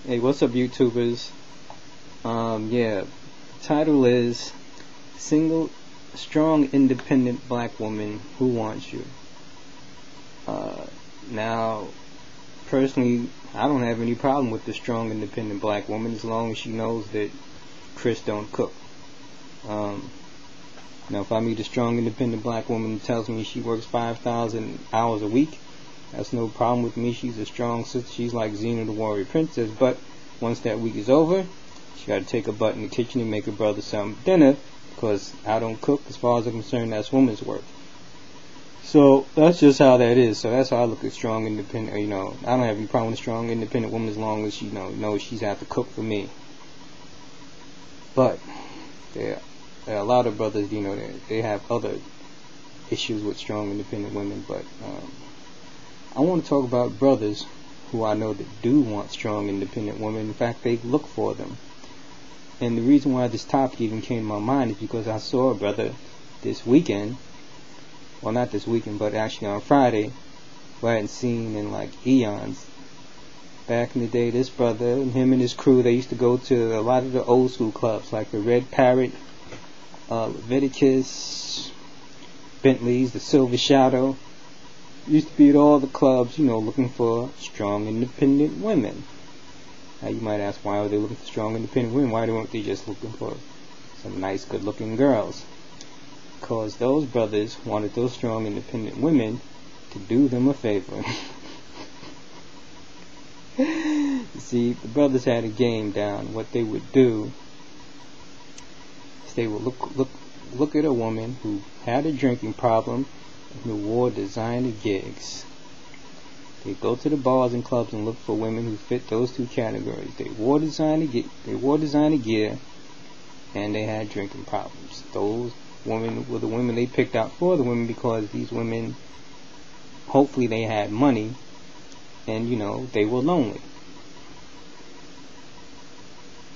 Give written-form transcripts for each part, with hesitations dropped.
Hey, what's up, YouTubers? Yeah, title is Single, Strong, Independent Black Woman Who Wants You. Now, personally, I don't have any problem with the strong, independent black woman as long as she knows that Chris don't cook. Now, if I meet a strong, independent black woman who tells me she works 5,000 hours a week, that's no problem with me. She's a strong sister. She's like Xena the Warrior Princess. But once that week is over, she got to take her butt in the kitchen and make her brother some dinner, because I don't cook. As far as I'm concerned, that's woman's work. So that's just how that is. So that's how I look at strong, independent. I don't have any problem with a strong, independent woman as long as she knows she's have to cook for me. But there are a lot of brothers, they have other issues with strong, independent women. But I want to talk about brothers who I know that do want strong, independent women. In fact, they look for them. And the reason why this topic even came to my mind is because I saw a brother this weekend. Well, not this weekend, but actually on Friday, who I hadn't seen in like eons. Back in the day, this brother and him and his crew, they used to go to a lot of the old school clubs, like the Red Parrot, Leviticus, Bentley's, the Silver Shadow. Used to be at all the clubs, looking for strong, independent women. Now you might ask, why are they looking for strong, independent women? Why weren't they just looking for some nice, good-looking girls? Because those brothers wanted those strong, independent women to do them a favor. You see, the brothers had a game down. What they would do is they would look at a woman who had a drinking problem and who wore designer gigs. They go to the bars and clubs and look for women who fit those two categories. They wore designer gear, and they had drinking problems. Those women were the women they picked out for the women, because these women, hopefully they had money, and they were lonely.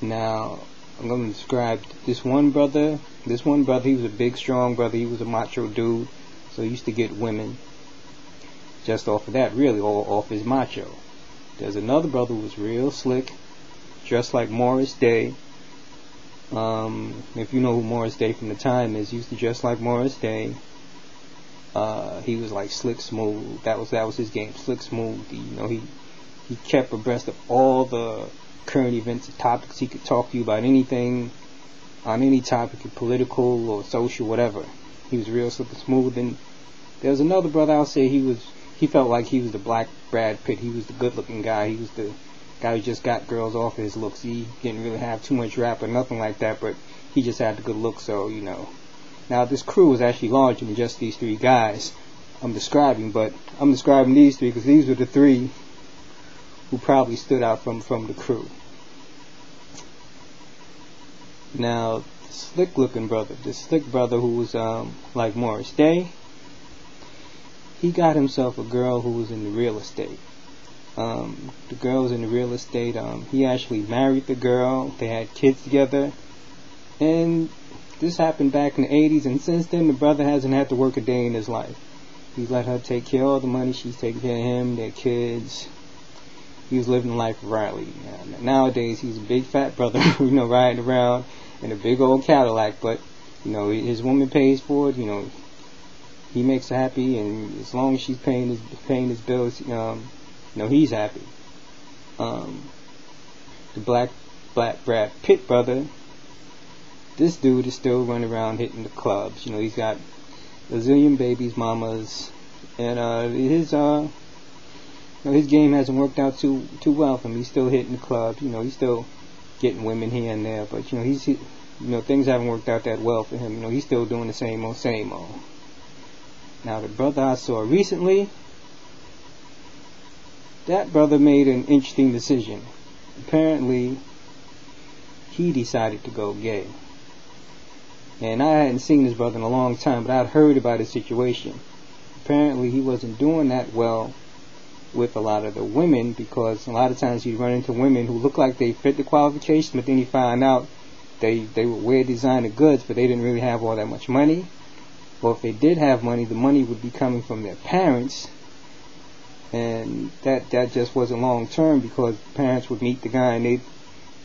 Now I'm going to describe this one brother. He was a big, strong brother. He was a macho dude, so he used to get women just off of that, really, or off his macho. There's another brother who was real slick, dressed like Morris Day. If you know who Morris Day from the time is, he used to dress like Morris Day. He was like slick smooth. That was his game, slick smooth. He kept abreast of all the current events and topics. He could talk to you about anything, on any topic, political or social, whatever. He was real slick and smooth. And there's another brother, I'll say he felt like he was the black Brad Pitt. He was the good-looking guy. He was the guy who just got girls off of his looks. He didn't really have too much rap or nothing like that, but he just had the good look, so, Now, this crew was actually larger than just these three guys I'm describing, but I'm describing these three because these were the three who probably stood out from the crew. Now, the slick-looking brother, who was like Morris Day, he got himself a girl who was in the real estate. The girl was in the real estate. He actually married the girl. They had kids together. And this happened back in the 80s, and since then the brother hasn't had to work a day in his life. He's let her take care of all the money. She's taking care of him, their kids. He was living life rightly. Nowadays he's a big fat brother, riding around in a big old Cadillac, but his woman pays for it. He makes her happy, and as long as she's paying his bills, he's happy. The black Brad Pitt brother, this dude is still running around hitting the clubs. He's got a zillion babies, mamas, and his game hasn't worked out too well for him. He's still hitting the clubs. He's still getting women here and there, but things haven't worked out that well for him. He's still doing the same old. Now, the brother I saw recently, that brother made an interesting decision. Apparently, he decided to go gay. And I hadn't seen this brother in a long time, but I'd heard about his situation. Apparently, he wasn't doing that well with a lot of the women, because a lot of times he'd run into women who look like they fit the qualifications, but then you find out they would wear designer goods, but they didn't really have all that much money. Or if they did have money, the money would be coming from their parents, and that just wasn't long term, because parents would meet the guy and they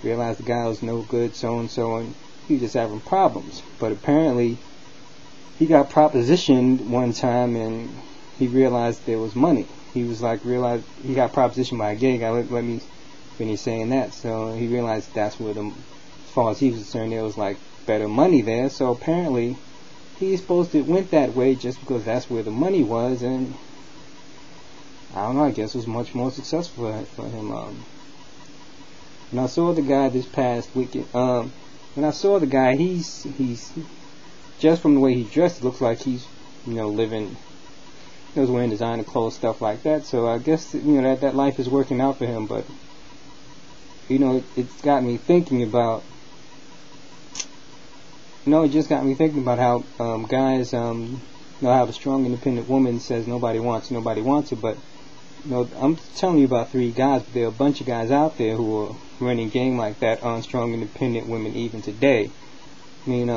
realized the guy was no good, so and so, and he was just having problems. But apparently he got propositioned one time and he realized there was money. He was like, realized he got propositioned by a gay guy. Let me finish saying that. So he realized that's where as far as he was concerned, there was like better money there. So apparently he's supposed to went that way just because that's where the money was, and I don't know, I guess it was much more successful for him. And I saw the guy this past weekend. When I saw the guy, he's just from the way he dressed, it looks like he's, living, he was wearing designer clothes, stuff like that. So I guess, that life is working out for him. But, it's got me thinking about, it just got me thinking about how guys, how the strong, independent woman says nobody wants it. But, I'm telling you about 3 guys, but there are a bunch of guys out there who are running game like that on strong, independent women even today. I mean,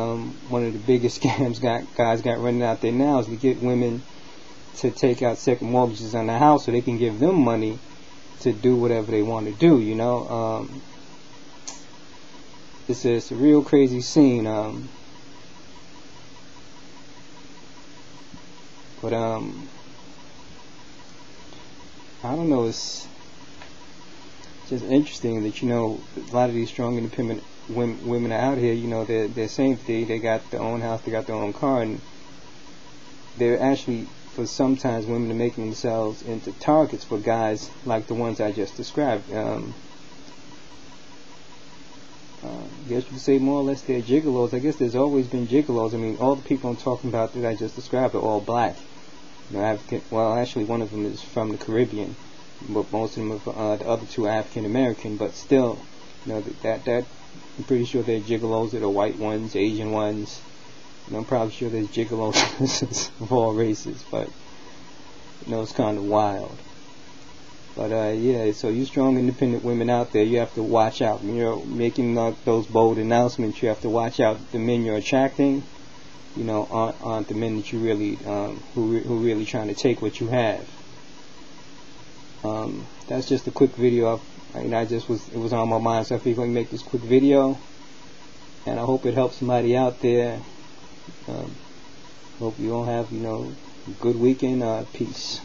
one of the biggest scams guys got running out there now is to get women to take out second mortgages on the house so they can give them money to do whatever they want to do, It's a real crazy scene. But I don't know, it's just interesting that, a lot of these strong, independent women are out here, they're saying they got their own house, they got their own car, and they're actually, for sometimes, women are making themselves into targets for guys like the ones I just described. I guess you could say more or less they're gigolos. I guess there's always been gigolos. I mean, all the people I'm talking about that I just described are all black. African. Well, actually, one of them is from the Caribbean, but most of them are, the other 2 are African American. But still, that I'm pretty sure there's gigolos that are white ones, Asian ones. I'm probably sure there's gigolos of all races. But it's kind of wild. But yeah, so you strong, independent women out there, you have to watch out. Making those bold announcements, you have to watch out. The men you're attracting, aren't the men that you really, who really trying to take what you have. That's just a quick video. It was on my mind, so I figured I'd make this quick video, and I hope it helps somebody out there. Hope you all have, a good weekend. Peace.